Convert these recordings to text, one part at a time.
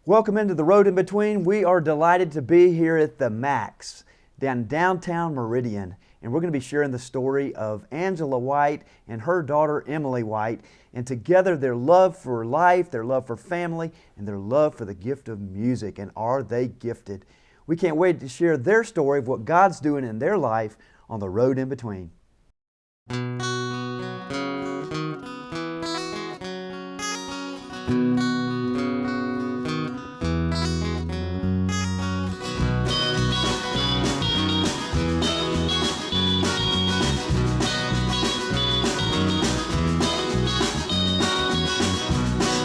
Welcome into the Road in Between. We are delighted to be here at the Max downtown Meridian, and we're going to be sharing the story of Angela White and her daughter Emily White, and together their love for life, their love for family, and their love for the gift of music. And are they gifted? We can't wait to share their story of what God's doing in their life on the Road in Between.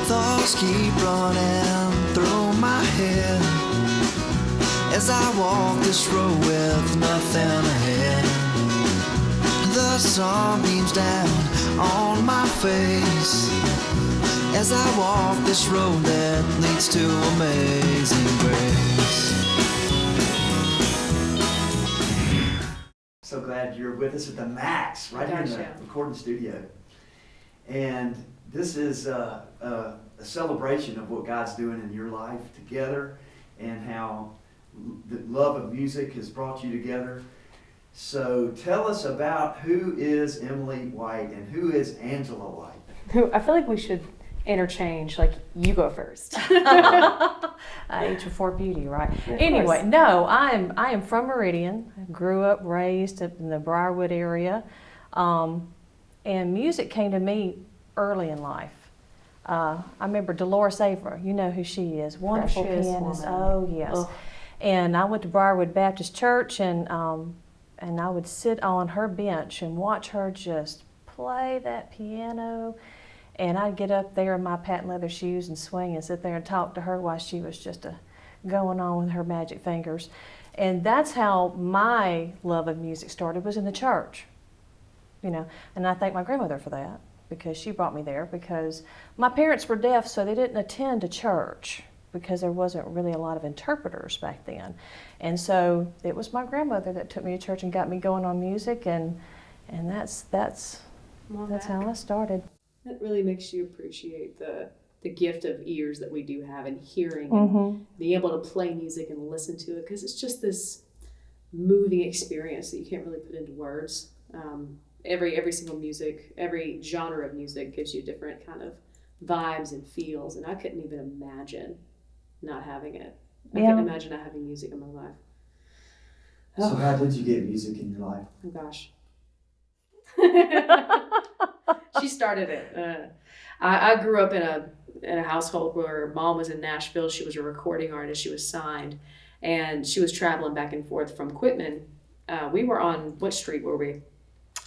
Thoughts keep running through my head as I walk this road with nothing ahead. The sun beams down on my face as I walk this road that leads to amazing grace. So glad you're with us at the Max, right here in the recording studio. And this is a celebration of what God's doing in your life together, and how the love of music has brought you together. So tell us about who is Emily White and who is Angela White. I feel like we should interchange, like you go first. H before beauty, right? Of Anyway, course. no, I am from Meridian. I grew up, raised up in the Briarwood area, and music came to me early in life. I remember Dolores Averill. You know who she is? Wonderful Precious pianist. woman. Oh yes. Ugh. And I went to Briarwood Baptist Church, and I would sit on her bench and watch her just play that piano. And I'd get up there in my patent leather shoes and swing and sit there and talk to her while she was just going on with her magic fingers. And that's how my love of music started, was in the church. You know, and I thank my grandmother for that, because she brought me there, because my parents were deaf, so they didn't attend a church because there wasn't really a lot of interpreters back then. And so it was my grandmother that took me to church and got me going on music, and that's how I started. That really makes you appreciate the gift of ears that we do have, and hearing Mm-hmm. and being able to play music and listen to it, because it's just this moving experience that you can't really put into words. Every single music, every genre of music gives you different kind of vibes and feels, and I couldn't even imagine not having it. I Yeah. couldn't imagine not having music in my life. So how did you get music in your life? Oh gosh. She started it. I grew up in a household where mom was in Nashville. She was a recording artist. She was signed, and she was traveling back and forth from Quitman. We were on, what street were we?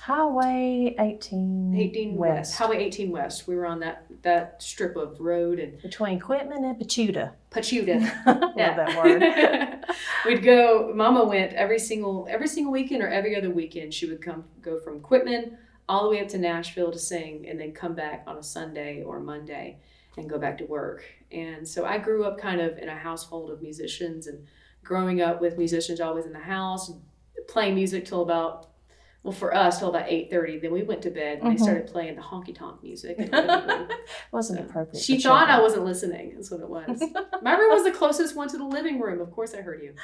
Highway 18, 18 West. Highway 18 West. We were on that strip of road, and Between Quitman and Pachuta. Pachuta. Love that word. We'd go. Mama went every single weekend or every other weekend. She would go from Quitman all the way up to Nashville to sing, and then come back on a Sunday or Monday and go back to work. And so I grew up kind of in a household of musicians, and growing up with musicians always in the house, playing music till about, well, for us, till about 8:30. Then we went to bed, and they started playing the honky-tonk music in the living room. Wasn't appropriate. She for thought I children. wasn't listening. That's what it was. My room was the closest one to the living room. Of course I heard you.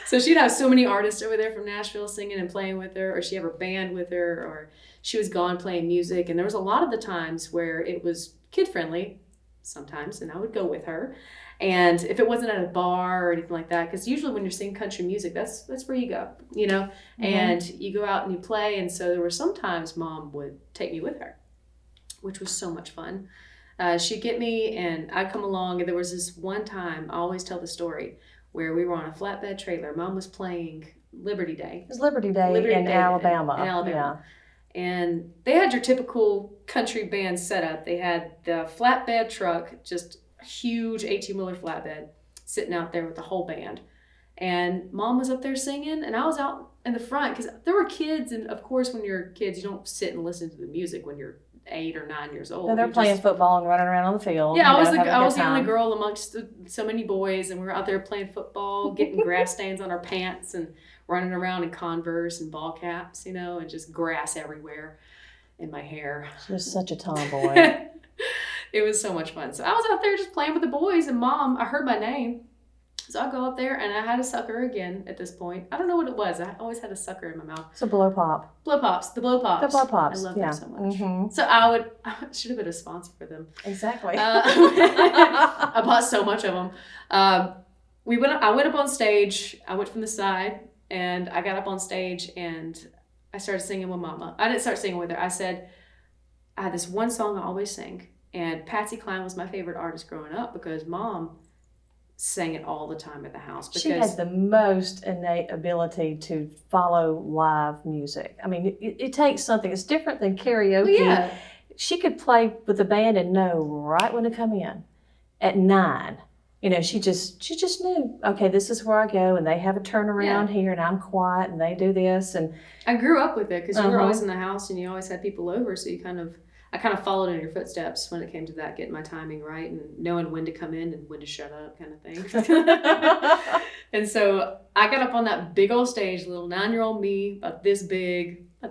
So she'd have so many artists over there from Nashville singing and playing with her, or she'd have her band with her, or she was gone playing music. And there was a lot of the times where it was kid-friendly sometimes, and I would go with her. And if it wasn't at a bar or anything like that, because usually when you're singing country music, that's where you go, you know, and you go out and you play. And so there were sometimes mom would take me with her, which was so much fun. She'd get me, and I'd come along. And there was this one time, I always tell the story, where we were on a flatbed trailer. Mom was playing Liberty Day. It was Liberty Day in Day Alabama. In Alabama. And they had your typical country band setup. They had the flatbed truck, just a huge 18-wheeler flatbed, sitting out there with the whole band. And mom was up there singing, and I was out in the front, because there were kids. And of course, when you're kids, you don't sit and listen to the music when you're 8 or 9 years old. No, they're You playing just- football and running around on the field. Yeah, you know, having a I good was the only time. girl amongst so many boys, and we were out there playing football, getting grass stains on our pants, and running around in Converse and ball caps, you know, and just grass everywhere in my hair. She was such a tomboy. It was so much fun. So I was out there just playing with the boys, and Mom, I heard my name. So I go up there, and I had a sucker again at this point. I don't know what it was. I always had a sucker in my mouth. It's a blow pop. Blow Pops. The Blow Pops. The blow pops. I love yeah. them so much. Mm-hmm. So I should have been a sponsor for them. Exactly. I bought so much of them. I went up on stage. I went from the side, and I got up on stage, and I started singing with Mama. I didn't start singing with her. I said, I had this one song I always sang, and Patsy Cline was my favorite artist growing up because Mom sang it all the time at the house. Because she has the most innate ability to follow live music. I mean, it takes something. It's different than karaoke. Well, yeah. She could play with the band and know right when to come in at 9. You know, she just knew, okay, this is where I go, and they have a turnaround here, and I'm quiet, and they do this. And I grew up with it because you were Uh-huh. always in the house and you always had people over, so I kind of followed in your footsteps when it came to that, getting my timing right and knowing when to come in and when to shut up kind of thing. And so I got up on that big old stage, little 9-year-old me, about this big. I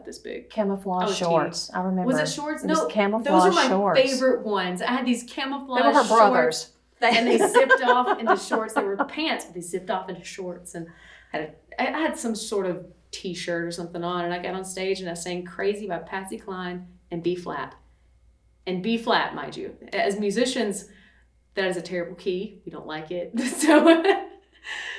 camouflage was shorts. I remember. Was it shorts? It was No, camouflage those are my shorts. favorite ones. I had these camouflage They were her shorts. brothers. And they zipped off into shorts. They were pants, but they zipped off into shorts. And I had some sort of t-shirt or something on, and I got on stage and I sang Crazy by Patsy Cline and B-flat. And B-flat, mind you. As musicians, that is a terrible key. We don't like it. So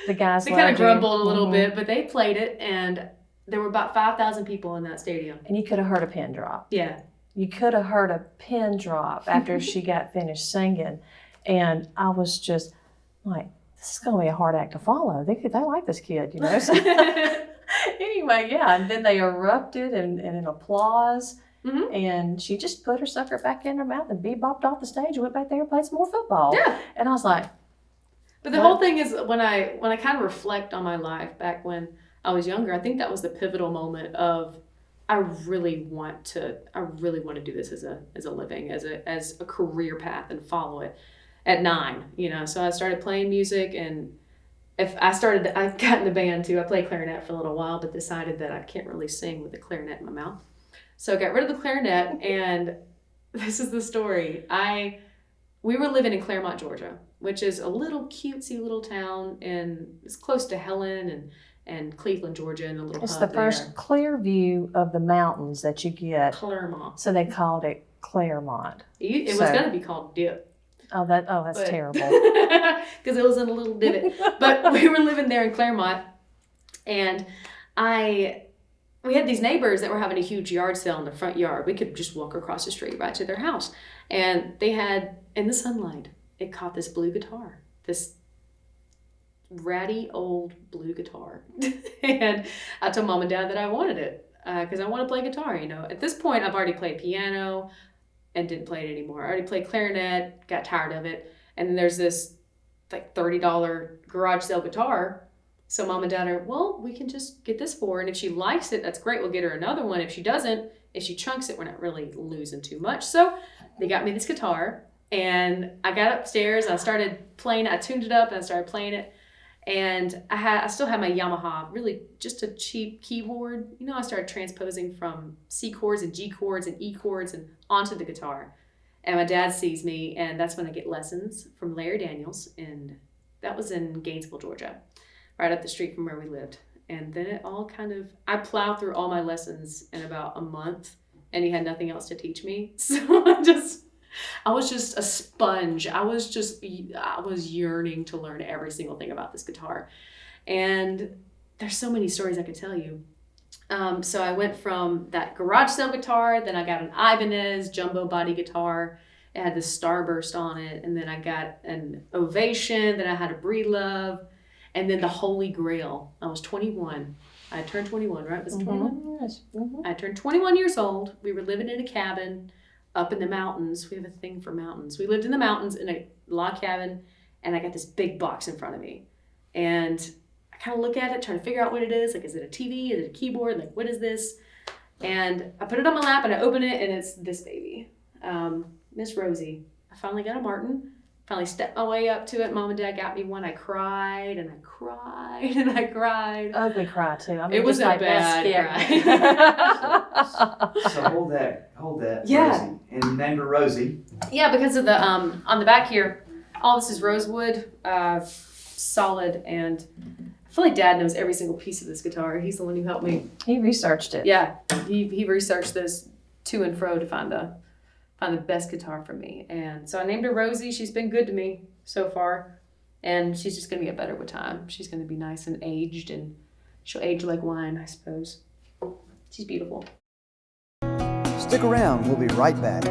The guys they kind of loved you. grumbled a little Mhm. bit, but they played it, and there were about 5,000 people in that stadium. And you could have heard a pin drop. Yeah. You could have heard a pin drop after she got finished singing. And I was just like, this is going to be a hard act to follow. They like this kid, you know. So, anyway, yeah. And then they erupted in applause. Mhm. And she just put her sucker back in her mouth and bebopped off the stage and went back there and played some more football. Yeah. And I was like, But the What? whole thing is when I kind of reflect on my life back when I was younger, I think that was the pivotal moment of I really want to do this as a living, as a career path and follow it at 9, you know. So I started playing music, and I got in the band too. I played clarinet for a little while, but decided that I can't really sing with the clarinet in my mouth. So I got rid of the clarinet, and this is the story. We were living in Claremont, Georgia, which is a little cutesy little town, and it's close to Helen and Cleveland, Georgia, and a little it's hub the first there. clear view of the mountains that you get. Claremont. So they called it Claremont. It was So- going to be called Dip. Oh, that's But- terrible. Because it was in a little divot. But we were living there in Claremont, and we had these neighbors that were having a huge yard sale in the front yard. We could just walk across the street right to their house. And they had, in the sunlight, it caught this blue guitar, this ratty old blue guitar. And I told Mom and Dad that I wanted it because I want to play guitar, you know. At this point, I've already played piano and didn't play it anymore. I already played clarinet, got tired of it. And then there's this like $30 garage sale guitar. So Mom and Dad are, well, we can just get this for her. And if she likes it, that's great. We'll get her another one. If she doesn't, if she chunks it, we're not really losing too much. So they got me this guitar, and I got upstairs. I started playing. I tuned it up and I started playing it. And I still had my Yamaha, really just a cheap keyboard. You know, I started transposing from C chords and G chords and E chords and onto the guitar. And my dad sees me, and that's when I get lessons from Larry Daniels, and that was in Gainesville, Georgia, right up the street from where we lived. And then it all I plowed through all my lessons in about a month, and he had nothing else to teach me. So I was just a sponge. I was yearning to learn every single thing about this guitar. And there's so many stories I could tell you. So I went from that garage sale guitar, then I got an Ibanez jumbo body guitar. It had the Starburst on it, and then I got an Ovation, then I had a Breedlove, and then the Holy Grail. I was 21. I had turned 21, right? Was it 21? Yes. Mhm. I turned 21 years old. We were living in a cabin up in the mountains. We have a thing for mountains. We lived in the mountains in a log cabin, and I got this big box in front of me. And I kind of look at it, trying to figure out what it is. Like, is it a TV? Is it a keyboard? Like, what is this? And I put it on my lap, and I open it, and it's this baby, Miss Rosie. I finally got a Martin. Finally stepped my way up to it. Mom and Dad got me one. I cried, and I cried, and I cried. Ugly cry too. I mean, It was just a like bad that's scary. So hold that, Yeah. Rosie. And you named her Rosie. Yeah, because of the on the back here, all this is rosewood, solid, and I feel like Dad knows every single piece of this guitar. He's the one who helped me. He researched it. Yeah, he researched this to and fro to find the best guitar for me, and so I named her Rosie. She's been good to me so far, and she's just gonna get better with time. She's gonna be nice and aged, and she'll age like wine, I suppose. She's beautiful. Stick around, we'll be right back.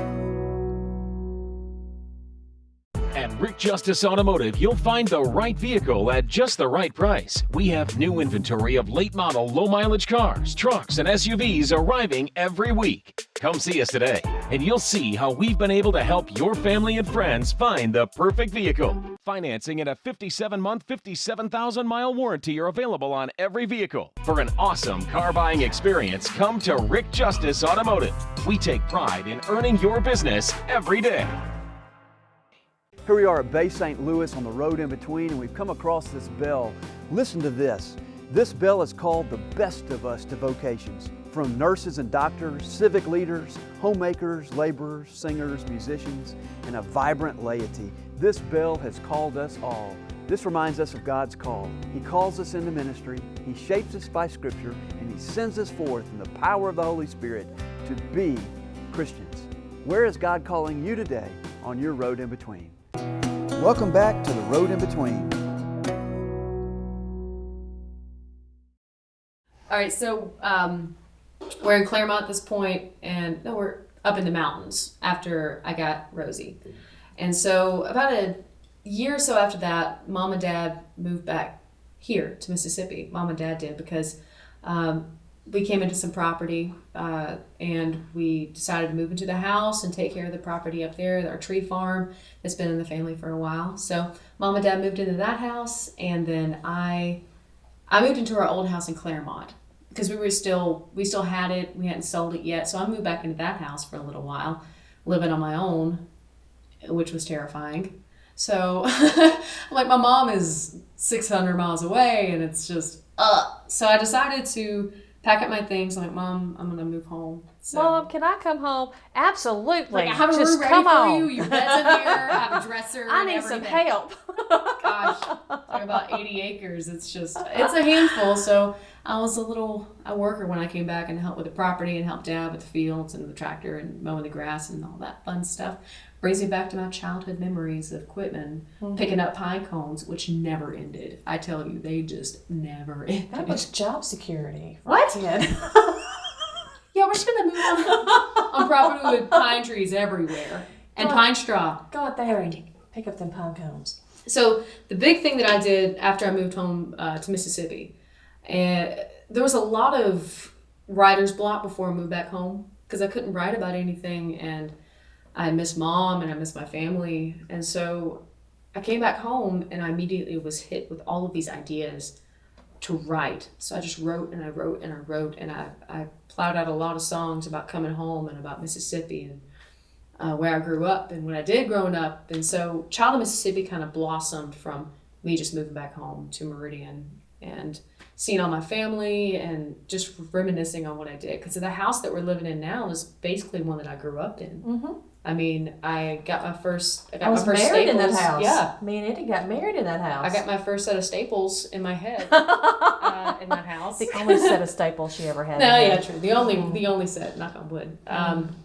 At Rick Justice Automotive, you'll find the right vehicle at just the right price. We have new inventory of late model, low mileage cars, trucks, and SUVs arriving every week. Come see us today, and you'll see how we've been able to help your family and friends find the perfect vehicle. Financing and a 57-month, 57,000-mile warranty are available on every vehicle. For an awesome car buying experience, come to Rick Justice Automotive. We take pride in earning your business every day. Here we are at Bay St. Louis on the road in between, and we've come across this bell. Listen to this. This bell is called the Best of Us to Vocations. From nurses and doctors, civic leaders, homemakers, laborers, singers, musicians, and a vibrant laity, this bell has called us all. This reminds us of God's call. He calls us into ministry, He shapes us by Scripture, and He sends us forth in the power of the Holy Spirit to be Christians. Where is God calling you today on your road in between? Welcome back to the Road in Between. All right, so we're in Claremont at this point, and no, we're up in the mountains after I got Rosie. And so about a year or so after that, Mom and Dad moved back here to Mississippi. Mom and Dad did, because we came into some property and we decided to move into the house and take care of the property up there, our tree farm that's been in the family for a while. So Mom and Dad moved into that house, and then I moved into our old house in Claremont because we still had it. We hadn't sold it yet. So I moved back into that house for a little while, living on my own, which was terrifying. So like, my mom is 600 miles away, and it's just, so I decided to pack up my things. I'm like, Mom, I'm gonna move home. So, Mom, can I come home? Absolutely. like, I have a Just room ready come for on. you. Your bed's in there. I have a dresser. I and need everything. some help. Gosh, talk about 80 acres. It's a handful. So I was a worker when I came back and helped with the property and helped Dad with the fields and the tractor and mowing the grass and all that fun stuff. Brings me back to my childhood memories of Quitman, picking up pine cones, which never ended. I tell you, they just never ended. That was job security. What? Kid. Yeah, we're just gonna move on property with pine trees everywhere and pine straw. Go out there and pick up them pine cones. So the big thing that I did after I moved home to Mississippi, and there was a lot of writer's block before I moved back home because I couldn't write about anything, and I miss Mom and I miss my family. And so I came back home and I immediately was hit with all of these ideas to write. So I just wrote and I wrote and I wrote, and I plowed out a lot of songs about coming home and about Mississippi and where I grew up and what I did growing up. And so Child of Mississippi kind of blossomed from me just moving back home to Meridian and seeing all my family and just reminiscing on what I did. Because the house that we're living in now is basically one that I grew up in. Mm-hmm. I mean, I was married staples. in that house. Yeah. Me and Eddie got married in that house. I got my first set of staples in my head in that house. The only set of staples she ever had. No, in yeah, there. true. The only set, knock on wood.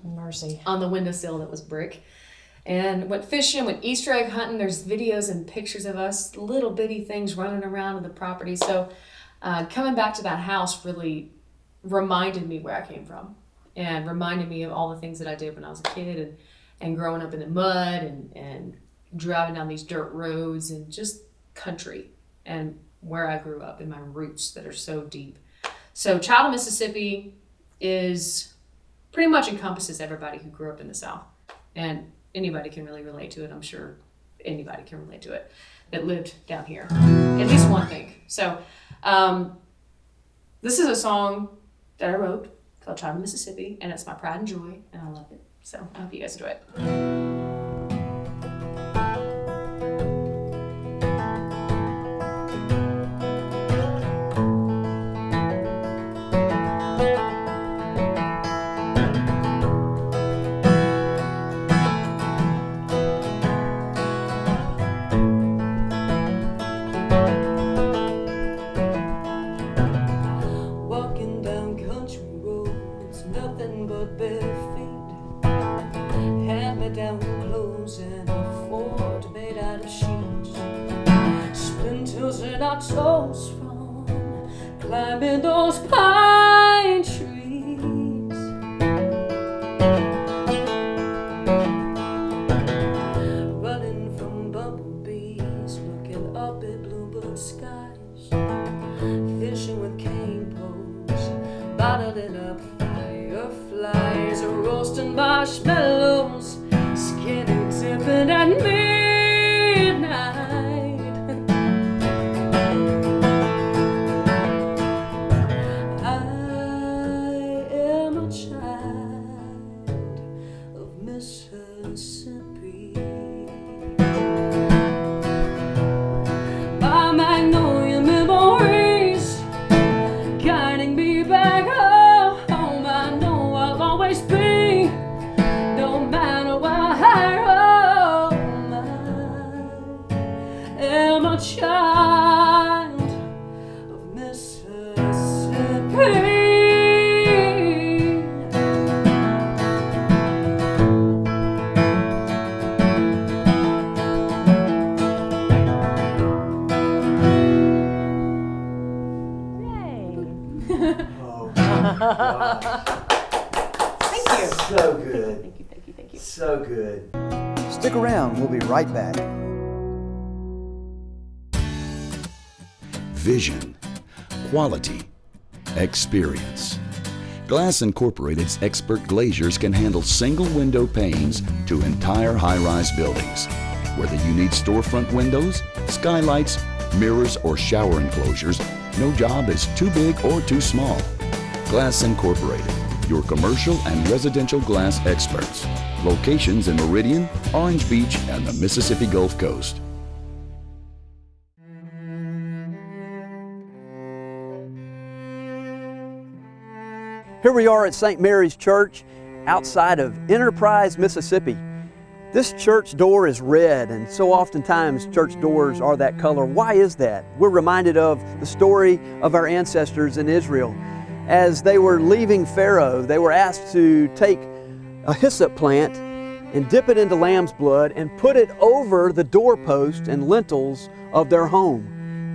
Mercy. On the windowsill that was brick. And went fishing, went Easter egg hunting. There's videos and pictures of us, little bitty things running around on the property. So coming back to that house really reminded me where I came from and reminded me of all the things that I did when I was a kid and growing up in the mud and driving down these dirt roads and just country and where I grew up and my roots that are so deep. So Child of Mississippi pretty much encompasses everybody who grew up in the South. And anybody can really relate to it. I'm sure anybody can relate to it that lived down here. At least one thing. So this is a song that I wrote called Child of Mississippi, and it's my pride and joy, and I love it. So I hope you guys enjoy it. get our toes from climbing those pine trees. Running from bumblebees, looking up at bluebird skies, fishing with cane poles, bottling up fireflies, roasting marshmallows, skinny dipping at midnight. I am a child of Mississippi. My magnolia memories guiding me back home. I know I'll always be, no matter where I roam. I am a child of Mississippi. Oh my gosh. Thank you. So good. Thank you, thank you, thank you. So good. Stick around, we'll be right back. Vision, quality, experience. Glass Incorporated's expert glaziers can handle single window panes to entire high-rise buildings. Whether you need storefront windows, skylights, mirrors, or shower enclosures, no job is too big or too small. Glass Incorporated, your commercial and residential glass experts. Locations in Meridian, Orange Beach, and the Mississippi Gulf Coast. Here we are at St. Mary's Church outside of Enterprise, Mississippi. This church door is red, and so oftentimes church doors are that color. Why is that? We're reminded of the story of our ancestors in Israel. As they were leaving Pharaoh, they were asked to take a hyssop plant and dip it into lamb's blood and put it over the doorpost and lintels of their home.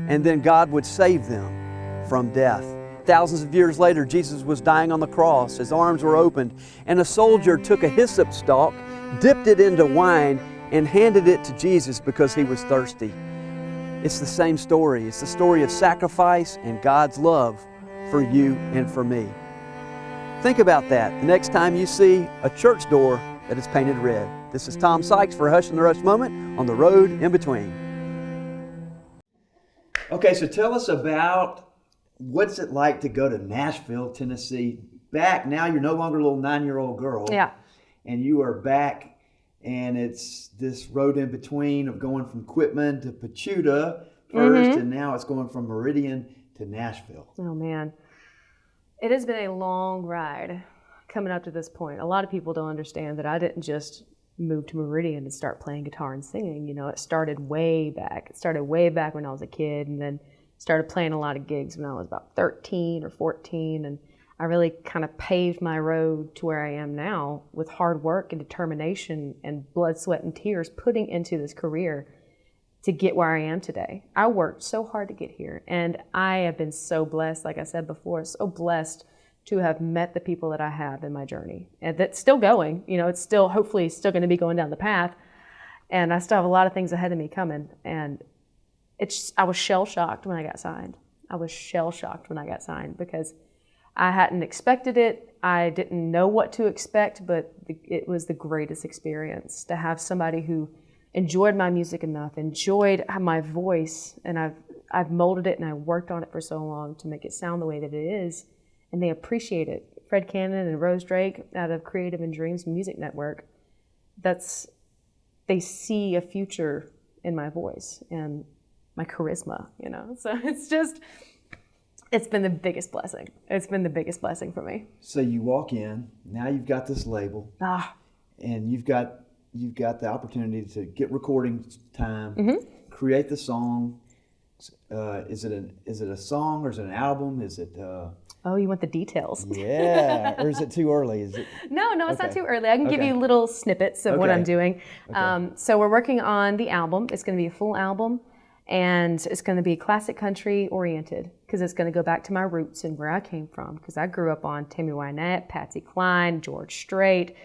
And then God would save them from death. Thousands of years later, Jesus was dying on the cross. His arms were opened, and a soldier took a hyssop stalk, dipped it into wine, and handed it to Jesus because he was thirsty. It's the same story. It's the story of sacrifice and God's love for you and for me. Think about that the next time you see a church door that is painted red. This is Tom Sykes for Hush and the Rush Moment on the Road in Between. Okay, so tell us about what's it like to go to Nashville, Tennessee. Back now, you're no longer a little 9-year-old girl. Yeah. And you are back, and it's this road in between of going from Quitman to Pachuta first, and now it's going from Meridian to Nashville. Oh man, it has been a long ride coming up to this point. A lot of people don't understand that I didn't just move to Meridian and start playing guitar and singing. You know, it started way back. It started way back when I was a kid, and then started playing a lot of gigs when I was about 13 or 14, and I really kind of paved my road to where I am now with hard work and determination and blood, sweat, and tears putting into this career to get where I am today. I worked so hard to get here, and I have been so blessed, like I said before, so blessed to have met the people that I have in my journey. And that's still going, you know, it's still, hopefully still gonna be going down the path, and I still have a lot of things ahead of me coming, and I was shell-shocked when I got signed. I was shell-shocked when I got signed because I hadn't expected it. I didn't know what to expect, but it was the greatest experience to have somebody who enjoyed my music enough, enjoyed my voice, and I've molded it and I worked on it for so long to make it sound the way that it is, and they appreciate it. Fred Cannon and Rose Drake out of Creative and Dreams Music Network, they see a future in my voice and my charisma, you know. So it's been the biggest blessing. It's been the biggest blessing for me. So you walk in, now you've got this label, and you've got the opportunity to get recording time, create the song. Is it a song or is it an album? Is it? Oh, you want the details? Yeah, or is it too early? Is it? No, it's not too early. I can give you little snippets of what I'm doing. Okay. So we're working on the album. It's going to be a full album. And it's going to be classic country oriented because it's going to go back to my roots and where I came from, because I grew up on Tammy Wynette, Patsy Cline, George Strait,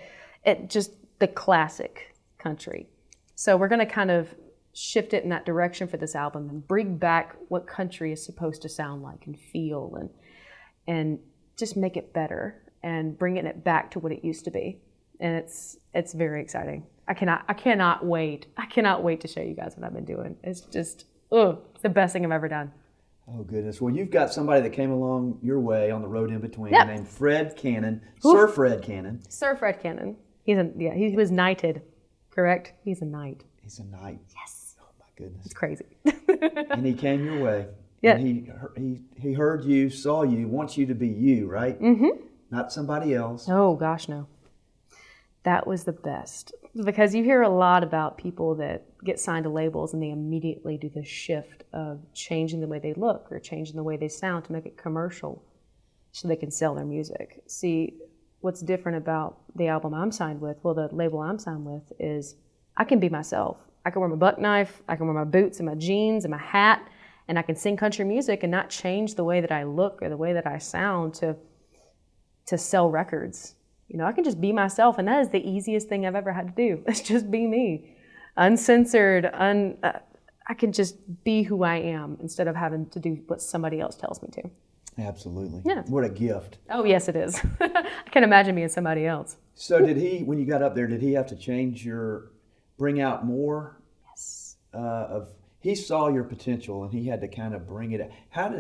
just the classic country. So we're going to kind of shift it in that direction for this album and bring back what country is supposed to sound like and feel, and just make it better and bringing it back to what it used to be. And it's very exciting. I cannot wait. I cannot wait to show you guys what I've been doing. It's just, it's the best thing I've ever done. Oh, goodness. Well, you've got somebody that came along your way on the road in between Yep. named Fred Cannon, Oof. Sir Fred Cannon. Sir Fred Cannon. He was knighted, correct? He's a knight. He's a knight. Yes. Oh, my goodness. It's crazy. And he came your way. Yeah. And he heard you, saw you, wants you to be you, right? Mm-hmm. Not somebody else. Oh, gosh, no. That was the best. Because you hear a lot about people that get signed to labels and they immediately do the shift of changing the way they look or changing the way they sound to make it commercial so they can sell their music. See, what's different about the album I'm signed with, well, the label I'm signed with, is I can be myself. I can wear my buck knife, I can wear my boots and my jeans and my hat, and I can sing country music and not change the way that I look or the way that I sound to sell records. You know, I can just be myself, and that is the easiest thing I've ever had to do. It's just be me. Uncensored, I can just be who I am instead of having to do what somebody else tells me to. Absolutely. Yeah. What a gift. Oh, yes, it is. I can't imagine being somebody else. So did he, when you got up there, did he have to bring out more? Yes. He saw your potential and he had to kind of bring it out.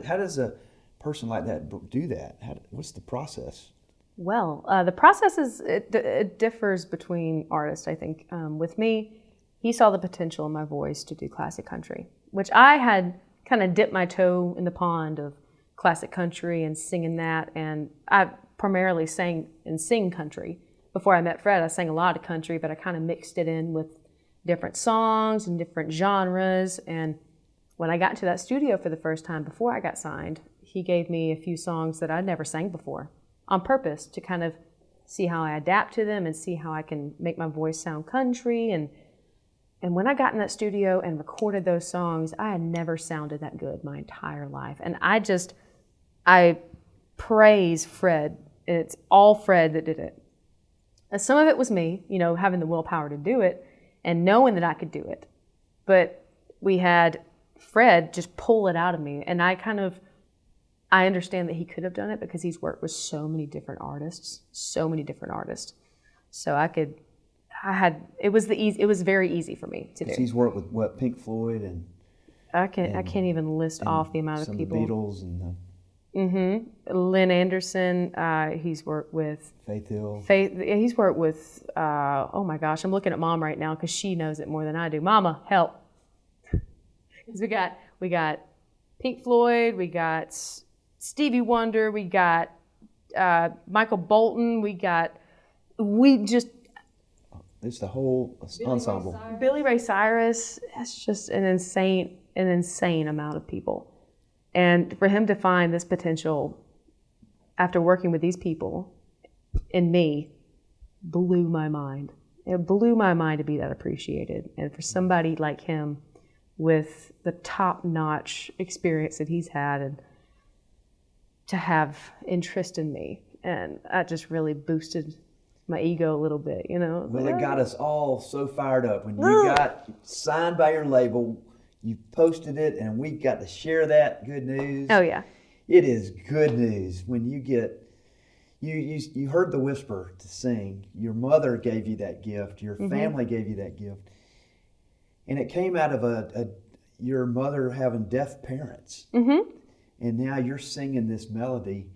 How does a person like that do that? What's the process? Well, the process it differs between artists, I think. With me, he saw the potential in my voice to do classic country, which I had kind of dipped my toe in the pond of classic country and singing that. And I primarily sang and sing country. Before I met Fred, I sang a lot of country, but I kind of mixed it in with different songs and different genres. And when I got into that studio for the first time before I got signed, he gave me a few songs that I'd never sang before, on purpose to kind of see how I adapt to them and see how I can make my voice sound country. And when I got in that studio and recorded those songs, I had never sounded that good my entire life. And I praise Fred. It's all Fred that did it. And some of it was me, you know, having the willpower to do it and knowing that I could do it. But we had Fred just pull it out of me. And I understand that he could have done it because he's worked with so many different artists. So it was very easy for me to do. He's worked with Pink Floyd and I can't even list off the amount of people. Some Beatles and Lynn Anderson. He's worked with Faith Hill. He's worked with. Oh my gosh, I'm looking at Mom right now because she knows it more than I do. Mama, help! Because we got Pink Floyd. We got Stevie Wonder, we got Michael Bolton, It's the whole ensemble. Billy Ray Cyrus. That's just an insane amount of people. And for him to find this potential after working with these people in me blew my mind. It blew my mind to be that appreciated. And for somebody like him with the top-notch experience that he's had and to have interest in me, and that just really boosted my ego a little bit, you know. Well, it got us all so fired up when you got signed by your label. You posted it, and we got to share that good news. Oh yeah, it is good news when you get you heard the whisper to sing. Your mother gave you that gift. Your family gave you that gift, and it came out of your mother having deaf parents. And now you're singing this melody.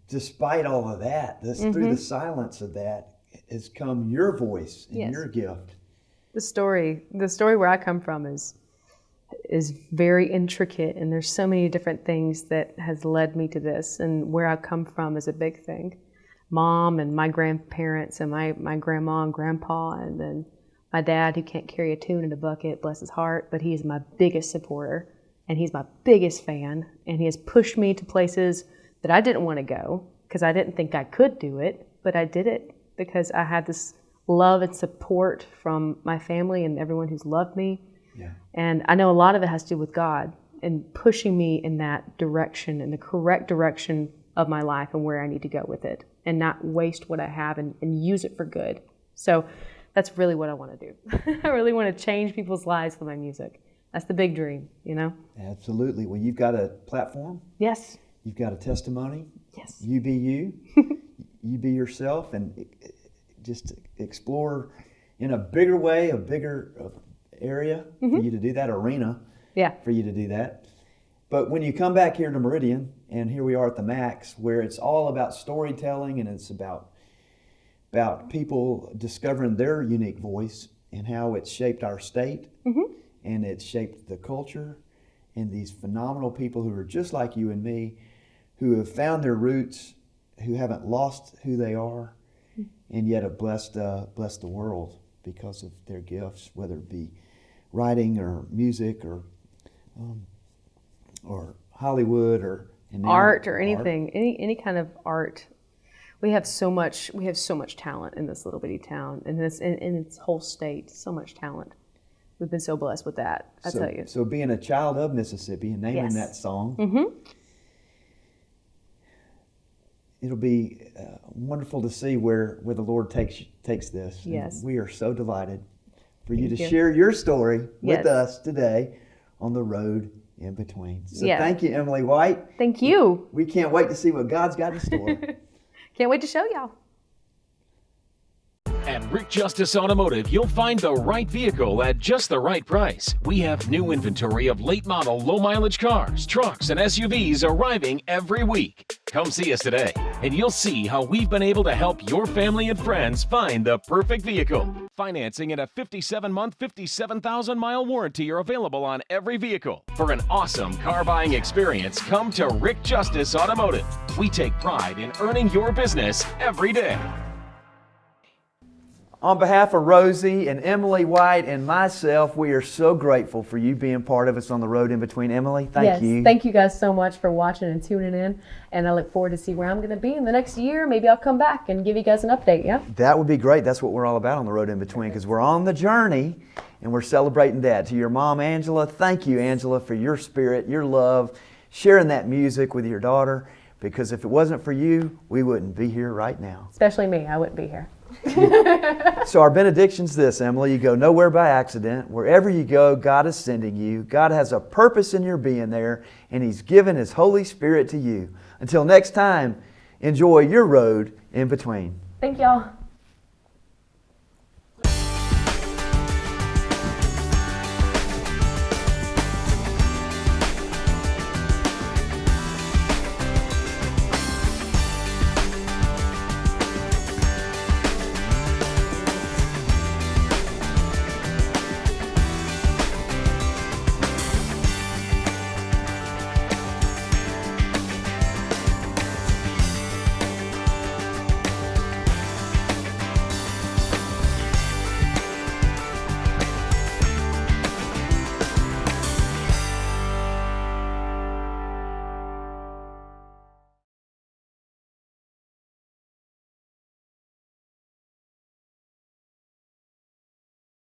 Despite all of that, through the silence of that has come your voice and your gift. The story where I come from is very intricate, and there's so many different things that has led me to this. And where I come from is a big thing. Mom and my grandparents and my grandma and grandpa, and then my dad, who can't carry a tune in a bucket, bless his heart, but he is my biggest supporter. And he's my biggest fan, and he has pushed me to places that I didn't want to go because I didn't think I could do it, but I did it because I had this love and support from my family and everyone who's loved me. Yeah. And I know a lot of it has to do with God and pushing me in that direction, in the correct direction of my life and where I need to go with it, and not waste what I have and use it for good. So that's really what I want to do. I really want to change people's lives with my music. That's the big dream, you know? Absolutely. Well, you've got a platform. Yes. You've got a testimony. Yes. You be you. You be yourself, and just explore in a bigger way, a bigger area for you to do that, arena Yeah. for you to do that. But when you come back here to Meridian, and here we are at the Max, where it's all about storytelling and it's about people discovering their unique voice and how it's shaped our state and it's shaped the culture, and these phenomenal people who are just like you and me, who have found their roots, who haven't lost who they are, and yet have blessed the world because of their gifts, whether it be writing or music or Hollywood or Art or anything, any kind of art. We have so much talent in this little bitty town, in its whole state. So much talent. We've been so blessed with that. I tell you. So being a child of Mississippi and naming Yes. that song, it'll be wonderful to see where the Lord takes this. And Yes. we are so delighted for you to you. share your story with Yes. us today on the road in between. So Yes. thank you, Emily White. Thank you. We can't wait to see what God's got in store. Can't wait to show y'all. At Rick Justice Automotive, you'll find the right vehicle at just the right price. We have new inventory of late model, low mileage cars, trucks, and SUVs arriving every week. Come see us today, and you'll see how we've been able to help your family and friends find the perfect vehicle. Financing and a 57-month, 57,000-mile warranty are available on every vehicle. For an awesome car buying experience, come to Rick Justice Automotive. We take pride in earning your business every day. On behalf of Rosie and Emily White and myself, we are so grateful for you being part of us on the road in between. Emily, thank you. Thank you guys so much for watching and tuning in. And I look forward to see where I'm going to be in the next year. Maybe I'll come back and give you guys an update, yeah? That would be great. That's what we're all about on the road in between, because we're on the journey and we're celebrating that. To your mom, Angela, thank you, Angela, for your spirit, your love, sharing that music with your daughter, because if it wasn't for you, we wouldn't be here right now. Especially me. I wouldn't be here. So our benediction's this, Emily. You go nowhere by accident. Wherever you go, God is sending you. God has a purpose in your being there, and He's given His Holy Spirit to you. Until next time, enjoy your road in between. Thank y'all.